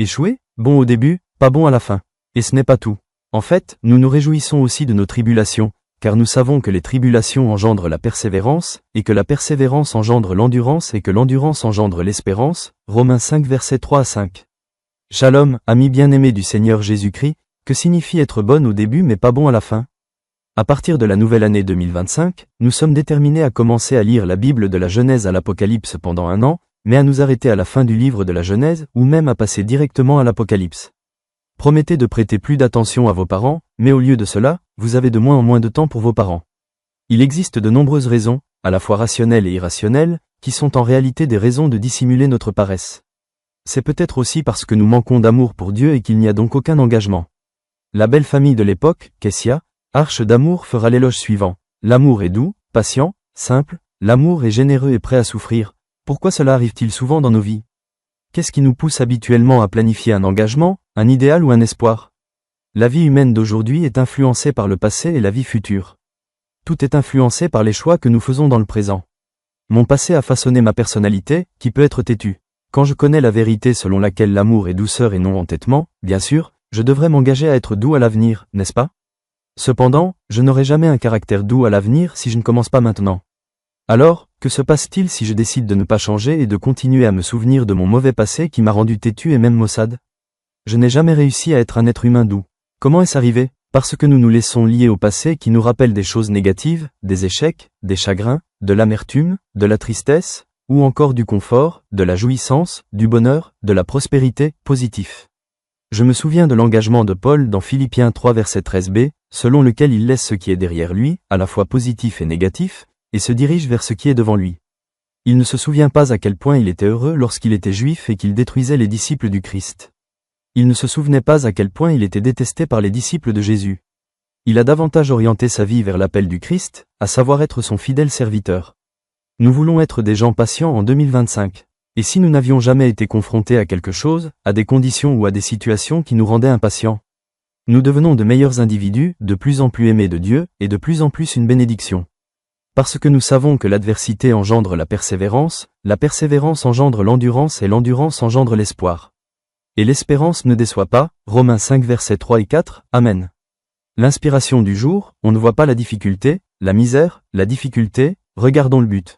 Échoué? Bon au début, pas bon à la fin. Et ce n'est pas tout. En fait, nous nous réjouissons aussi de nos tribulations, car nous savons que les tribulations engendrent la persévérance, et que la persévérance engendre l'endurance et que l'endurance engendre l'espérance. Romains 5 versets 3 à 5. Shalom, amis bien-aimés du Seigneur Jésus-Christ, que signifie être bon au début mais pas bon à la fin? À partir de la nouvelle année 2025, nous sommes déterminés à commencer à lire la Bible de la Genèse à l'Apocalypse pendant 1 an, mais à nous arrêter à la fin du livre de la Genèse ou même à passer directement à l'Apocalypse. Promettez de prêter plus d'attention à vos parents, mais au lieu de cela, vous avez de moins en moins de temps pour vos parents. Il existe de nombreuses raisons, à la fois rationnelles et irrationnelles, qui sont en réalité des raisons de dissimuler notre paresse. C'est peut-être aussi parce que nous manquons d'amour pour Dieu et qu'il n'y a donc aucun engagement. La belle famille de l'époque, Kessia, Arche d'amour fera l'éloge suivant. L'amour est doux, patient, simple, l'amour est généreux et prêt à souffrir. Pourquoi cela arrive-t-il souvent dans nos vies? Qu'est-ce qui nous pousse habituellement à planifier un engagement, un idéal ou un espoir? La vie humaine d'aujourd'hui est influencée par le passé et la vie future. Tout est influencé par les choix que nous faisons dans le présent. Mon passé a façonné ma personnalité, qui peut être têtue. Quand je connais la vérité selon laquelle l'amour est douceur et non entêtement, bien sûr, je devrais m'engager à être doux à l'avenir, n'est-ce pas? Cependant, je n'aurai jamais un caractère doux à l'avenir si je ne commence pas maintenant. Alors, que se passe-t-il si je décide de ne pas changer et de continuer à me souvenir de mon mauvais passé qui m'a rendu têtu et même maussade? Je n'ai jamais réussi à être un être humain doux. Comment est-ce arrivé? Parce que nous nous laissons lier au passé qui nous rappelle des choses négatives, des échecs, des chagrins, de l'amertume, de la tristesse, ou encore du confort, de la jouissance, du bonheur, de la prospérité, positif. Je me souviens de l'engagement de Paul dans Philippiens 3 verset 13b, selon lequel il laisse ce qui est derrière lui, à la fois positif et négatif, et se dirige vers ce qui est devant lui. Il ne se souvient pas à quel point il était heureux lorsqu'il était juif et qu'il détruisait les disciples du Christ. Il ne se souvenait pas à quel point il était détesté par les disciples de Jésus. Il a davantage orienté sa vie vers l'appel du Christ, à savoir être son fidèle serviteur. Nous voulons être des gens patients en 2025. Et si nous n'avions jamais été confrontés à quelque chose, à des conditions ou à des situations qui nous rendaient impatients? Nous devenons de meilleurs individus, de plus en plus aimés de Dieu, et de plus en plus une bénédiction. Parce que nous savons que l'adversité engendre la persévérance engendre l'endurance et l'endurance engendre l'espoir. Et l'espérance ne déçoit pas, Romains 5 versets 3 et 4, Amen. L'inspiration du jour, on ne voit pas la difficulté, la misère, la difficulté, regardons le but.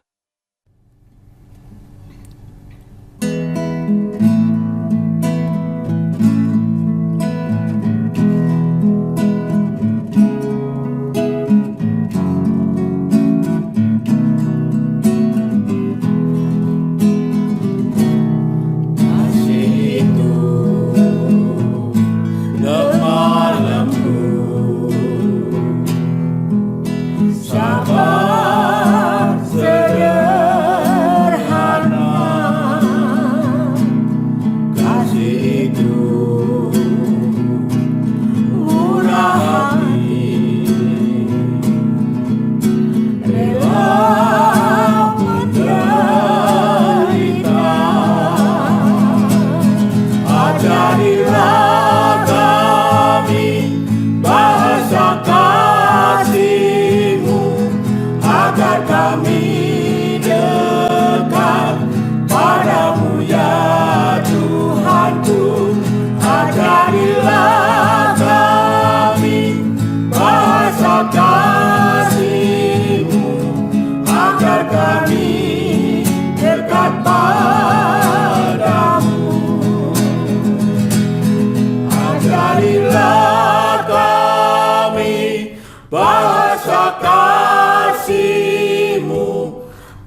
Bahasa kasih-Mu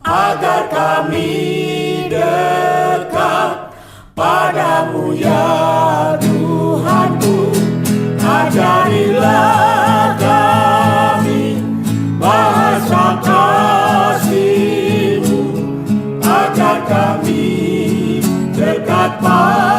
agar kami dekat padamu ya Tuhanku. Ajarilah kami bahasa kasih-Mu agar kami dekat padamu.